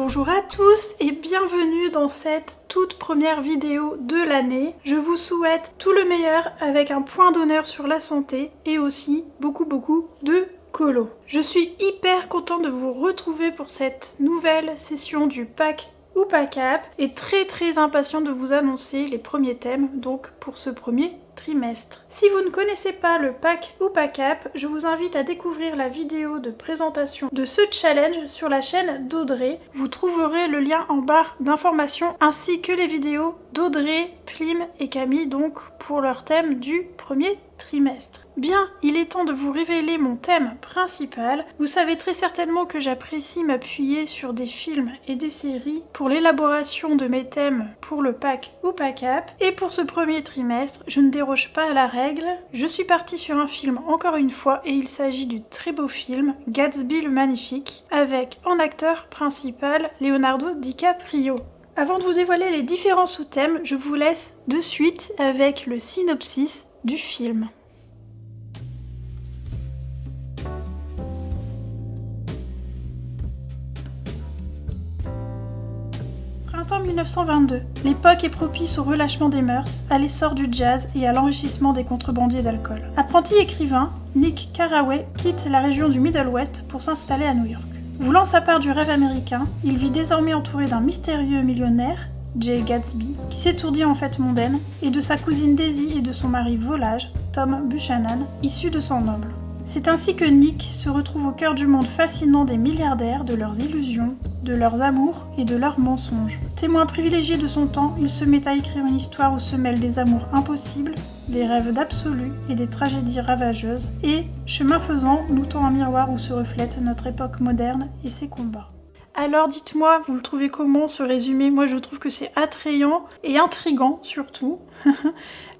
Bonjour à tous et bienvenue dans cette toute première vidéo de l'année. Je vous souhaite tout le meilleur avec un point d'honneur sur la santé et aussi beaucoup de colo. Je suis hyper contente de vous retrouver pour cette nouvelle session du pack ou pack up et très impatiente de vous annoncer les premiers thèmes donc pour ce premier trimestre. Si vous ne connaissez pas le pack ou pack up, je vous invite à découvrir la vidéo de présentation de ce challenge sur la chaîne d'Audrey. Vous trouverez le lien en barre d'informations ainsi que les vidéos d'Audrey, Plim et Camille donc pour leur thème du premier trimestre. Bien, il est temps de vous révéler mon thème principal. Vous savez très certainement que j'apprécie m'appuyer sur des films et des séries pour l'élaboration de mes thèmes pour le pack ou pack up. Et pour ce premier trimestre, je ne déroge pas à la règle. Je suis partie sur un film encore une fois et il s'agit du très beau film Gatsby le Magnifique avec en acteur principal Leonardo DiCaprio. Avant de vous dévoiler les différents sous-thèmes, je vous laisse de suite avec le synopsis du film. Printemps 1922. L'époque est propice au relâchement des mœurs, à l'essor du jazz et à l'enrichissement des contrebandiers d'alcool. Apprenti écrivain, Nick Carraway quitte la région du Middle West pour s'installer à New York. Voulant sa part du rêve américain, il vit désormais entouré d'un mystérieux millionnaire, Jay Gatsby, qui s'étourdit en fête mondaine, et de sa cousine Daisy et de son mari volage, Tom Buchanan, issu de sang noble. C'est ainsi que Nick se retrouve au cœur du monde fascinant des milliardaires, de leurs illusions, de leurs amours et de leurs mensonges. Témoin privilégié de son temps, il se met à écrire une histoire où se mêlent des amours impossibles, des rêves d'absolu et des tragédies ravageuses, et, chemin faisant, nous tend un miroir où se reflète notre époque moderne et ses combats. Alors dites-moi, vous le trouvez comment ce résumé? Moi je trouve que c'est attrayant et intriguant surtout.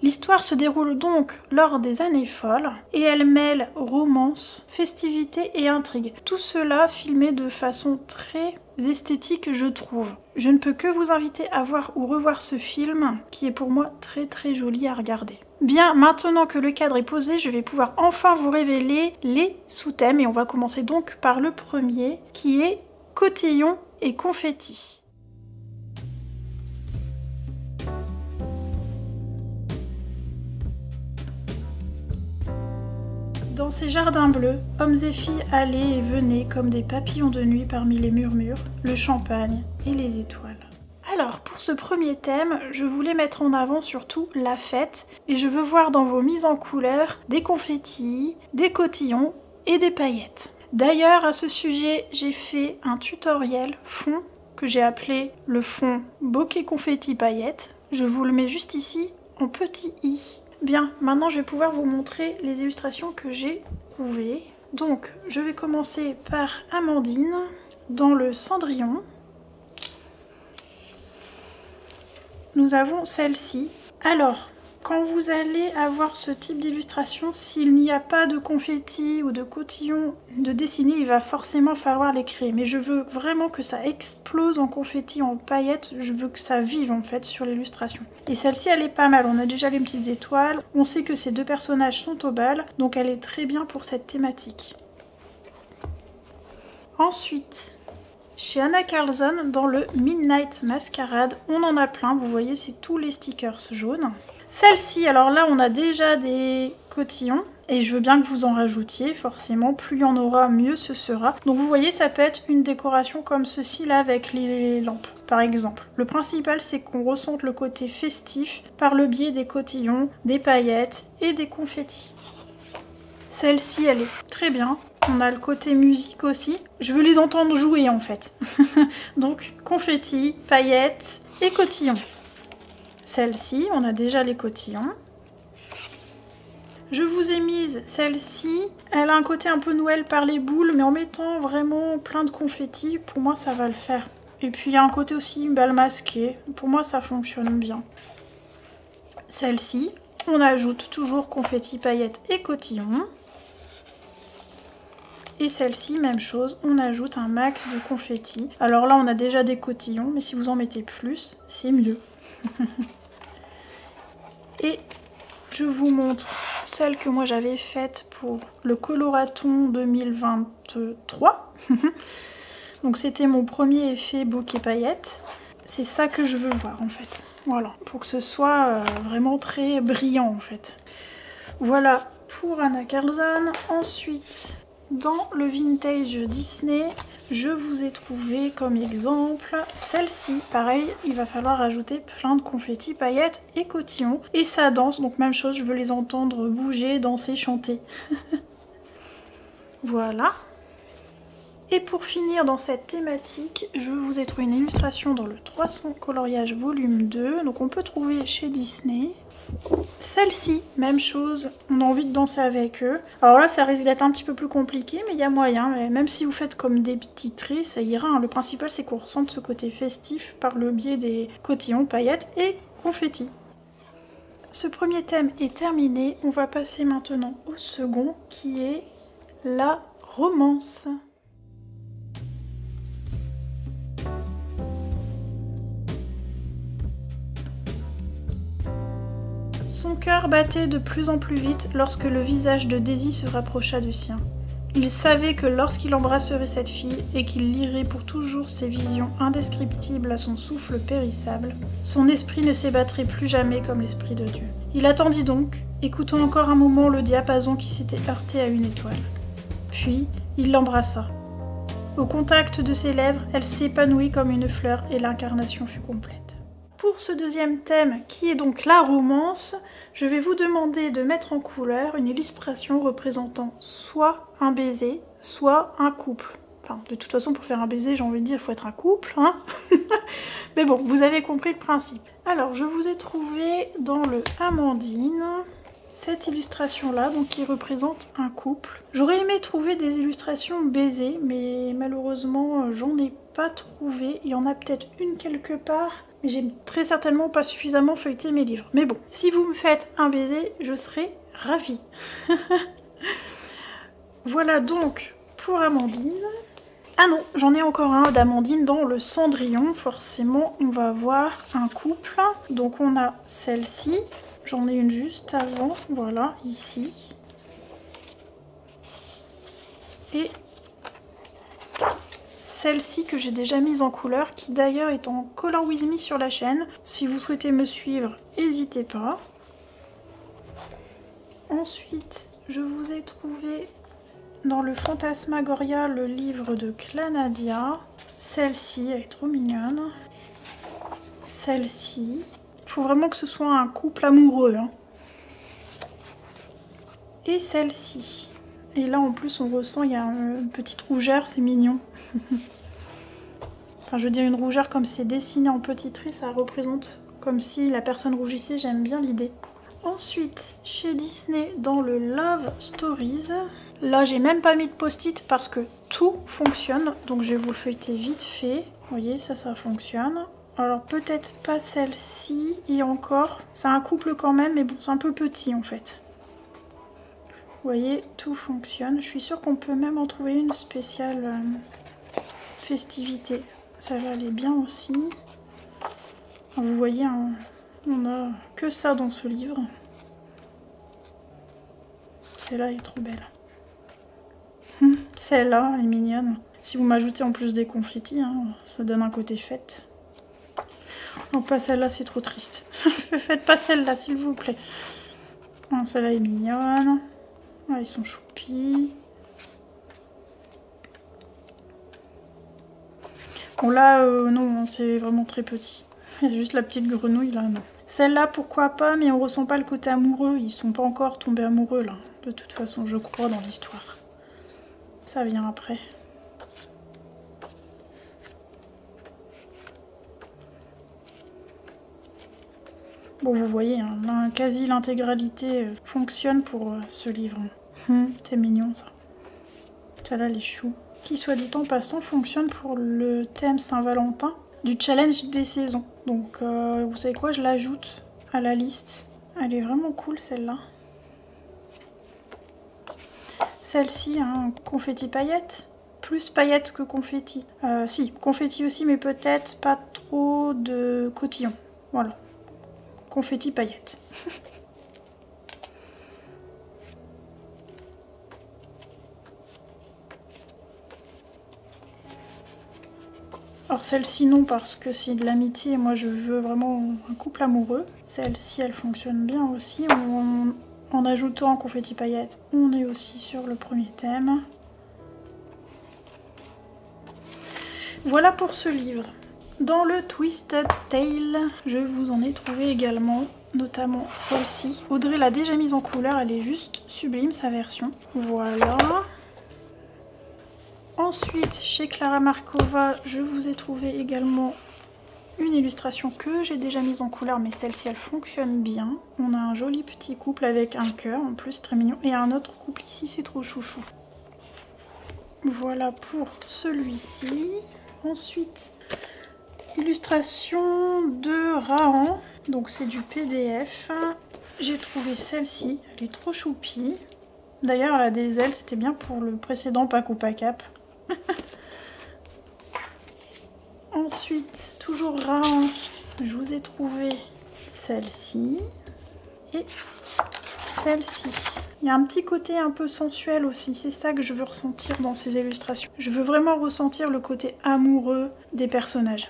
L'histoire se déroule donc lors des années folles et elle mêle romance, festivité et intrigue. Tout cela filmé de façon très esthétique je trouve. Je ne peux que vous inviter à voir ou revoir ce film qui est pour moi très joli à regarder. Bien, maintenant que le cadre est posé, je vais pouvoir enfin vous révéler les sous-thèmes et on va commencer donc par le premier qui est cotillon et confetti. Dans ces jardins bleus, hommes et filles allaient et venaient comme des papillons de nuit parmi les murmures, le champagne et les étoiles. Alors, pour ce premier thème, je voulais mettre en avant surtout la fête et je veux voir dans vos mises en couleur des confettis, des cotillons et des paillettes. D'ailleurs, à ce sujet, j'ai fait un tutoriel fond que j'ai appelé le fond bokeh confetti paillettes. Je vous le mets juste ici en petit i. Bien, maintenant je vais pouvoir vous montrer les illustrations que j'ai trouvées. Donc, je vais commencer par Amandine dans le Cendrillon. Nous avons celle-ci. Alors, quand vous allez avoir ce type d'illustration, s'il n'y a pas de confetti ou de cotillon de dessiner, il va forcément falloir les créer. Mais je veux vraiment que ça explose en confetti, en paillettes. Je veux que ça vive en fait sur l'illustration. Et celle-ci, elle est pas mal. On a déjà les petites étoiles. On sait que ces deux personnages sont au bal, donc elle est très bien pour cette thématique. Ensuite, chez Anna Carlson, dans le Midnight Masquerade, on en a plein, vous voyez, c'est tous les stickers jaunes. Celle-ci, alors là, on a déjà des cotillons, et je veux bien que vous en rajoutiez, forcément, plus il y en aura, mieux ce sera. Donc vous voyez, ça peut être une décoration comme ceci, là, avec les lampes, par exemple. Le principal, c'est qu'on ressente le côté festif par le biais des cotillons, des paillettes et des confettis. Celle-ci, elle est très bien. On a le côté musique aussi. Je veux les entendre jouer en fait. Donc confetti, paillettes et cotillons. Celle-ci, on a déjà les cotillons. Je vous ai mise celle-ci. Elle a un côté un peu Noël par les boules, mais en mettant vraiment plein de confettis, pour moi ça va le faire. Et puis il y a un côté aussi bal masqué. Pour moi ça fonctionne bien. Celle-ci, on ajoute toujours confettis, paillettes et cotillons. Et celle-ci, même chose, on ajoute un max de confettis. Alors là, on a déjà des cotillons, mais si vous en mettez plus, c'est mieux. Et je vous montre celle que moi j'avais faite pour le Coloraton 2023. Donc c'était mon premier effet bokeh paillettes. C'est ça que je veux voir en fait. Voilà, pour que ce soit vraiment très brillant en fait. Voilà pour Anna Carlson. Ensuite, dans le vintage Disney, je vous ai trouvé comme exemple celle-ci. Pareil, il va falloir ajouter plein de confettis, paillettes et cotillons. Et ça danse, donc même chose, je veux les entendre bouger, danser, chanter. Voilà. Et pour finir dans cette thématique, je vous ai trouvé une illustration dans le 300 coloriage volume 2. Donc on peut trouver chez Disney. Celle-ci, même chose, on a envie de danser avec eux. Alors là, ça risque d'être un petit peu plus compliqué, mais il y a moyen. Mais même si vous faites comme des petits traits, ça ira. Hein. Le principal, c'est qu'on ressente ce côté festif par le biais des cotillons, paillettes et confettis. Ce premier thème est terminé. On va passer maintenant au second, qui est la romance. Son cœur battait de plus en plus vite lorsque le visage de Daisy se rapprocha du sien. Il savait que lorsqu'il embrasserait cette fille et qu'il lirait pour toujours ses visions indescriptibles à son souffle périssable, son esprit ne s'ébattrait plus jamais comme l'esprit de Dieu. Il attendit donc, écoutant encore un moment le diapason qui s'était heurté à une étoile. Puis, il l'embrassa. Au contact de ses lèvres, elle s'épanouit comme une fleur et l'incarnation fut complète. Pour ce deuxième thème, qui est donc la romance, je vais vous demander de mettre en couleur une illustration représentant soit un baiser, soit un couple. Enfin, de toute façon, pour faire un baiser, j'ai envie de dire, il faut être un couple, hein. Mais bon, vous avez compris le principe. Alors, je vous ai trouvé dans le Amandine cette illustration-là, donc qui représente un couple. J'aurais aimé trouver des illustrations baiser, mais malheureusement, j'en ai pas trouvé. Il y en a peut-être une quelque part, mais j'ai très certainement pas suffisamment feuilleté mes livres. Mais bon, si vous me faites un baiser, je serai ravie. Voilà donc pour Amandine. Ah non, j'en ai encore un d'Amandine dans le Cendrillon. Forcément, on va avoir un couple. Donc on a celle-ci. J'en ai une juste avant, voilà, ici. Et celle-ci que j'ai déjà mise en couleur, qui d'ailleurs est en Color With Me sur la chaîne. Si vous souhaitez me suivre, n'hésitez pas. Ensuite, je vous ai trouvé dans le Fantasmagoria le livre de Clanadia. Celle-ci, elle est trop mignonne. Celle-ci. Il faut vraiment que ce soit un couple amoureux. Hein. Et celle-ci. Et là, en plus, on ressent, il y a une petite rougeur, c'est mignon. Enfin, je veux dire, une rougeur comme c'est dessiné en petits traits, ça représente comme si la personne rougissait. J'aime bien l'idée. Ensuite, chez Disney, dans le Love Stories, là, j'ai même pas mis de post-it parce que tout fonctionne. Donc, je vais vous le feuilleter vite fait. Vous voyez, ça fonctionne. Alors peut-être pas celle-ci, et encore, c'est un couple quand même, mais bon, c'est un peu petit en fait. Vous voyez, tout fonctionne. Je suis sûre qu'on peut même en trouver une spéciale festivité. Ça va aller bien aussi. Alors, vous voyez, hein, on a que ça dans ce livre. Celle-là est trop belle. Celle-là, elle est mignonne. Si vous m'ajoutez en plus des confettis, hein, ça donne un côté fête. Non, pas celle-là, c'est trop triste. Faites pas celle-là, s'il vous plaît. Celle-là est mignonne. Ah, ils sont choupis. Bon, là, non, c'est vraiment très petit. Il y a juste la petite grenouille, là, non. Celle-là, pourquoi pas, mais on ressent pas le côté amoureux. Ils sont pas encore tombés amoureux, là. De toute façon, je crois dans l'histoire. Ça vient après. Bon, vous voyez, hein, quasi l'intégralité fonctionne pour ce livre. C'est mignon, ça. Celle-là, les choux. Qui, soit dit en passant, fonctionne pour le thème Saint-Valentin du challenge des saisons. Donc, vous savez quoi, je l'ajoute à la liste. Elle est vraiment cool, celle-là. Celle-ci, hein, confetti paillettes. Plus paillettes que confetti. Si, confetti aussi, mais peut-être pas trop de cotillon. Voilà. Confetti paillettes. Alors celle-ci non, parce que c'est de l'amitié et moi je veux vraiment un couple amoureux. Celle-ci elle fonctionne bien aussi. En ajoutant confetti paillettes, on est aussi sur le premier thème. Voilà pour ce livre. Dans le Twisted Tale, je vous en ai trouvé également, notamment celle-ci. Audrey l'a déjà mise en couleur, elle est juste sublime sa version. Voilà. Ensuite, chez Clara Markova, je vous ai trouvé également une illustration que j'ai déjà mise en couleur, mais celle-ci elle fonctionne bien. On a un joli petit couple avec un cœur, en plus très mignon, et un autre couple ici, c'est trop chouchou. Voilà pour celui-ci. Ensuite, illustration de Rahan, donc c'est du PDF. J'ai trouvé celle-ci, elle est trop choupie. D'ailleurs, elle a des ailes, c'était bien pour le précédent Pack ou Pack Up. Ensuite, toujours Rahan, je vous ai trouvé celle-ci et celle-ci. Il y a un petit côté un peu sensuel aussi, c'est ça que je veux ressentir dans ces illustrations. Je veux vraiment ressentir le côté amoureux des personnages.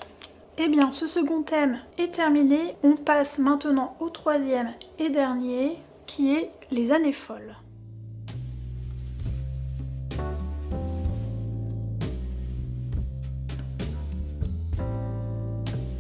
Eh bien, ce second thème est terminé. On passe maintenant au troisième et dernier, qui est les années folles.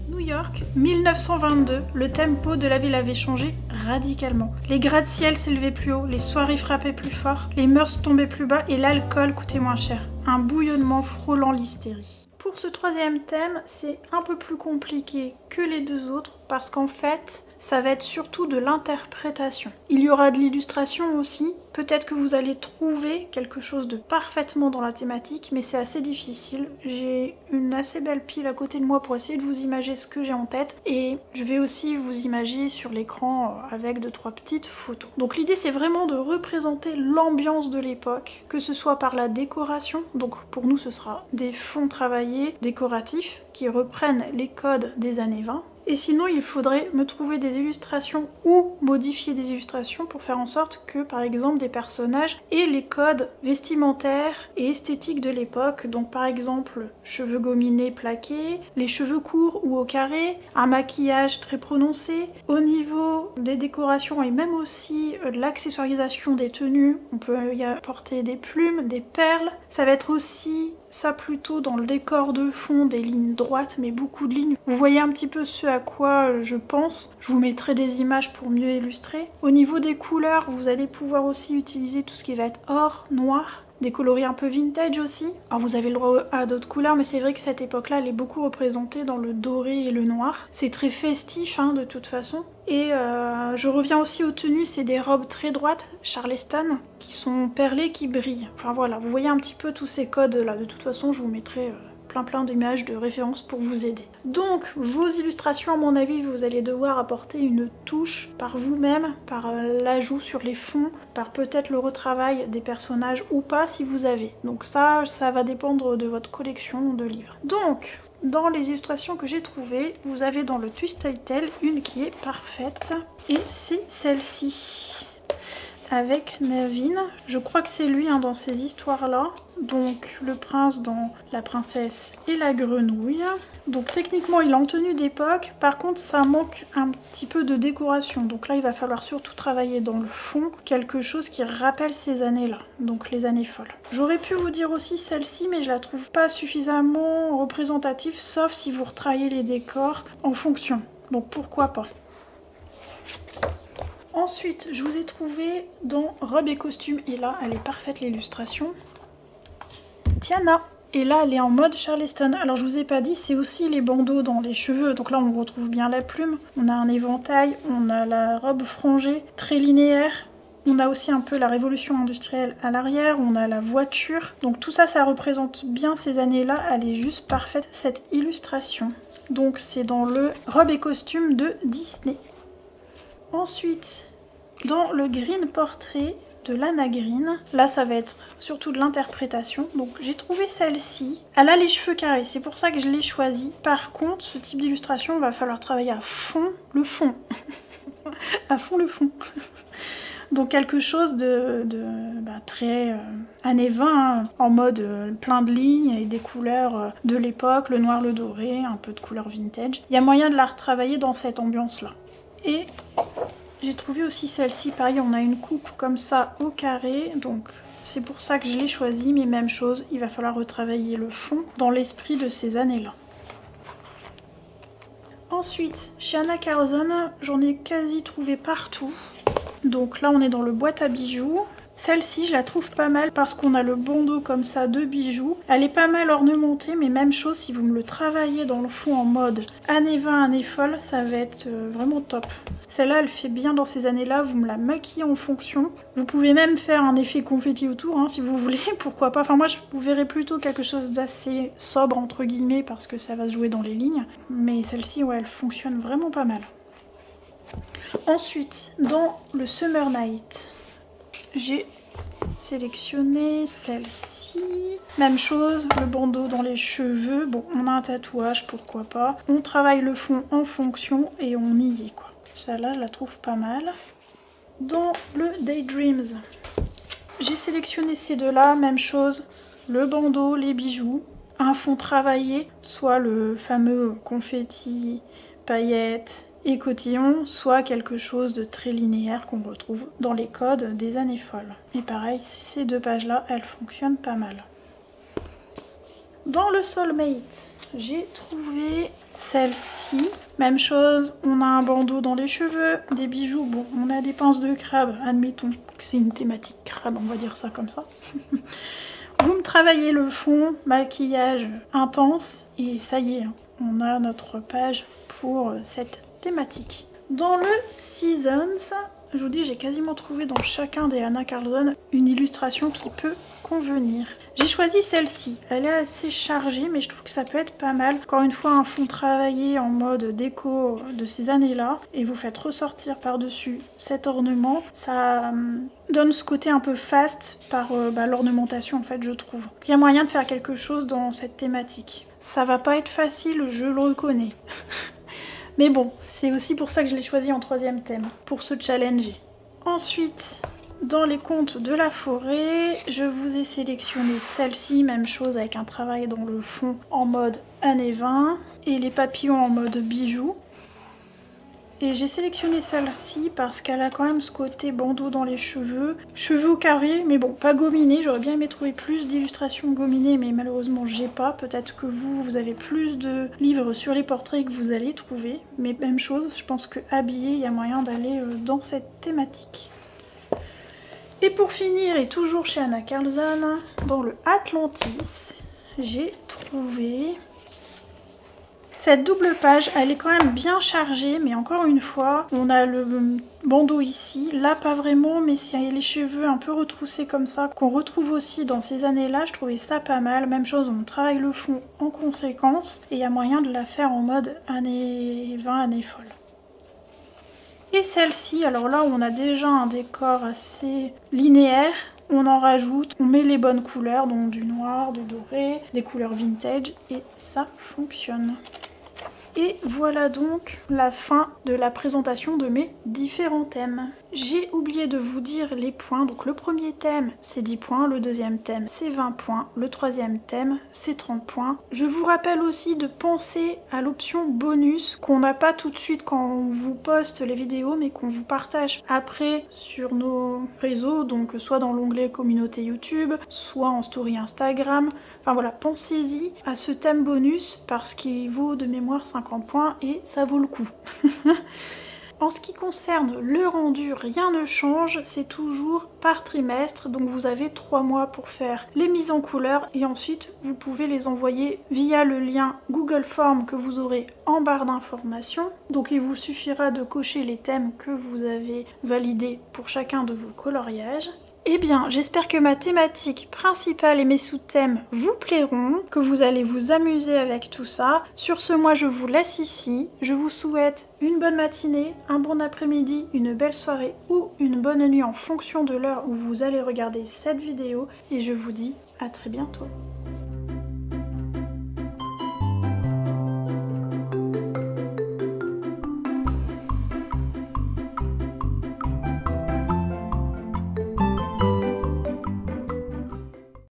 New York, 1922, le tempo de la ville avait changé radicalement. Les gratte-ciel s'élevaient plus haut, les soirées frappaient plus fort, les mœurs tombaient plus bas et l'alcool coûtait moins cher. Un bouillonnement frôlant l'hystérie. Pour ce troisième thème, c'est un peu plus compliqué que les deux autres parce qu'en fait, ça va être surtout de l'interprétation. Il y aura de l'illustration aussi. Peut-être que vous allez trouver quelque chose de parfaitement dans la thématique, mais c'est assez difficile. J'ai une assez belle pile à côté de moi pour essayer de vous imager ce que j'ai en tête et je vais aussi vous imager sur l'écran avec 2-3 petites photos. Donc l'idée c'est vraiment de représenter l'ambiance de l'époque, que ce soit par la décoration, donc pour nous ce sera des fonds travaillés, décoratifs, qui reprennent les codes des années 20. Et sinon, il faudrait me trouver des illustrations ou modifier des illustrations pour faire en sorte que, par exemple, des personnages aient les codes vestimentaires et esthétiques de l'époque. Donc, par exemple, cheveux gominés plaqués, les cheveux courts ou au carré, un maquillage très prononcé. Au niveau des décorations et même aussi de l'accessoirisation des tenues, on peut y apporter des plumes, des perles. Ça va être aussi ça plutôt dans le décor de fond, des lignes droites, mais beaucoup de lignes. Vous voyez un petit peu ce à quoi je pense. Je vous mettrai des images pour mieux illustrer. Au niveau des couleurs, vous allez pouvoir aussi utiliser tout ce qui va être or, noir, des coloris un peu vintage aussi. Alors vous avez le droit à d'autres couleurs, mais c'est vrai que cette époque-là, elle est beaucoup représentée dans le doré et le noir. C'est très festif, hein, de toute façon. Et je reviens aussi aux tenues, c'est des robes très droites, Charleston, qui sont perlées, qui brillent. Enfin voilà, vous voyez un petit peu tous ces codes-là. De toute façon, je vous mettrai plein d'images de références pour vous aider. Donc, vos illustrations, à mon avis, vous allez devoir apporter une touche par vous-même, par l'ajout sur les fonds, par peut-être le retravail des personnages ou pas si vous avez. Donc ça va dépendre de votre collection de livres. Donc, dans les illustrations que j'ai trouvées, vous avez dans le Twisted Tale une qui est parfaite, et c'est celle-ci, avec Nevin. Je crois que c'est lui, hein, dans ces histoires-là. Donc le prince dans La princesse et la grenouille. Donc techniquement il est en tenue d'époque, par contre ça manque un petit peu de décoration. Donc là il va falloir surtout travailler dans le fond, quelque chose qui rappelle ces années-là, donc les années folles. J'aurais pu vous dire aussi celle-ci, mais je la trouve pas suffisamment représentative, sauf si vous retravaillez les décors en fonction. Donc pourquoi pas. Ensuite, je vous ai trouvé dans Robe et costume, et là, elle est parfaite l'illustration. Tiana, et là, elle est en mode Charleston. Alors, je vous ai pas dit, c'est aussi les bandeaux dans les cheveux. Donc là, on retrouve bien la plume. On a un éventail, on a la robe frangée, très linéaire. On a aussi un peu la révolution industrielle à l'arrière, on a la voiture. Donc tout ça, ça représente bien ces années-là. Elle est juste parfaite, cette illustration. Donc c'est dans le Robe et costume de Disney. Ensuite, dans le Green Portrait de Lana Green, là ça va être surtout de l'interprétation. Donc j'ai trouvé celle-ci. Elle a les cheveux carrés, c'est pour ça que je l'ai choisie. Par contre, ce type d'illustration, il va falloir travailler à fond le fond. À fond le fond. Donc quelque chose de très années 20, hein, en mode plein de lignes et des couleurs de l'époque, le noir, le doré, un peu de couleur vintage. Il y a moyen de la retravailler dans cette ambiance-là. Et j'ai trouvé aussi celle-ci, pareil, on a une coupe comme ça au carré, donc c'est pour ça que je l'ai choisie, mais même chose, il va falloir retravailler le fond dans l'esprit de ces années-là. Ensuite, chez Anna Carlson, j'en ai quasi trouvé partout. Donc là, on est dans le boîte à bijoux. Celle-ci, je la trouve pas mal parce qu'on a le bandeau comme ça de bijoux. Elle est pas mal ornementée, mais même chose, si vous me le travaillez dans le fond en mode années 20, années folles, ça va être vraiment top. Celle-là, elle fait bien dans ces années-là, vous me la maquillez en fonction. Vous pouvez même faire un effet confetti autour, hein, si vous voulez, pourquoi pas. Enfin, moi, je vous verrai plutôt quelque chose d'assez sobre, entre guillemets, parce que ça va se jouer dans les lignes. Mais celle-ci, ouais, elle fonctionne vraiment pas mal. Ensuite, dans le Summer Night, j'ai sélectionné celle-ci. Même chose, le bandeau dans les cheveux. Bon, on a un tatouage, pourquoi pas. On travaille le fond en fonction et on y est, quoi. Celle-là, je la trouve pas mal. Dans le Daydreams, j'ai sélectionné ces deux-là. Même chose, le bandeau, les bijoux, un fond travaillé, soit le fameux confetti, paillettes et cotillon, soit quelque chose de très linéaire qu'on retrouve dans les codes des années folles. Et pareil, ces deux pages-là, elles fonctionnent pas mal. Dans le Soulmate, j'ai trouvé celle-ci. Même chose, on a un bandeau dans les cheveux, des bijoux. Bon, on a des pinces de crabe, admettons que c'est une thématique crabe, on va dire ça comme ça. Vous me travaillez le fond, maquillage intense, et ça y est, hein, on a notre page pour cette thématique. Dans le Seasons, je vous dis, j'ai quasiment trouvé dans chacun des Anna Carlson une illustration qui peut convenir. J'ai choisi celle-ci, elle est assez chargée, mais je trouve que ça peut être pas mal. Encore une fois, un fond travaillé en mode déco de ces années-là, et vous faites ressortir par-dessus cet ornement. Ça donne ce côté un peu fast par l'ornementation, en fait, je trouve. Il y a moyen de faire quelque chose dans cette thématique. Ça va pas être facile, je le reconnais. Mais bon, c'est aussi pour ça que je l'ai choisi en troisième thème, pour se challenger. Ensuite, dans les contes de la forêt, je vous ai sélectionné celle-ci, même chose avec un travail dans le fond en mode années 20 et les papillons en mode bijoux. Et j'ai sélectionné celle-ci parce qu'elle a quand même ce côté bandeau dans les cheveux. Cheveux au carré, mais bon, pas gominé. J'aurais bien aimé trouver plus d'illustrations gominées, mais malheureusement, j'ai pas. Peut-être que vous avez plus de livres sur les portraits que vous allez trouver. Mais même chose, je pense que habillé, il y a moyen d'aller dans cette thématique. Et pour finir, et toujours chez Anna Carlson, dans le Atlantis, j'ai trouvé cette double page. Elle est quand même bien chargée, mais encore une fois, on a le bandeau ici, là pas vraiment, mais s'il y a les cheveux un peu retroussés comme ça, qu'on retrouve aussi dans ces années-là, je trouvais ça pas mal. Même chose, on travaille le fond en conséquence, et il y a moyen de la faire en mode années 20, années folles. Et celle-ci, alors là on a déjà un décor assez linéaire, on en rajoute, on met les bonnes couleurs, donc du noir, du doré, des couleurs vintage, et ça fonctionne. Et voilà donc la fin de la présentation de mes différents thèmes. J'ai oublié de vous dire les points. Donc le premier thème c'est 10 points, le deuxième thème c'est 20 points, le troisième thème c'est 30 points. Je vous rappelle aussi de penser à l'option bonus qu'on n'a pas tout de suite quand on vous poste les vidéos, mais qu'on vous partage après sur nos réseaux, donc soit dans l'onglet communauté YouTube, soit en story Instagram. Enfin voilà, pensez-y à ce thème bonus parce qu'il vaut de mémoire 50 points et ça vaut le coup. En ce qui concerne le rendu, rien ne change, c'est toujours par trimestre, donc vous avez 3 mois pour faire les mises en couleur et ensuite vous pouvez les envoyer via le lien Google Form que vous aurez en barre d'informations. Donc il vous suffira de cocher les thèmes que vous avez validés pour chacun de vos coloriages. Eh bien, j'espère que ma thématique principale et mes sous-thèmes vous plairont, que vous allez vous amuser avec tout ça. Sur ce, moi je vous laisse ici. Je vous souhaite une bonne matinée, un bon après-midi, une belle soirée ou une bonne nuit en fonction de l'heure où vous allez regarder cette vidéo. Et je vous dis à très bientôt.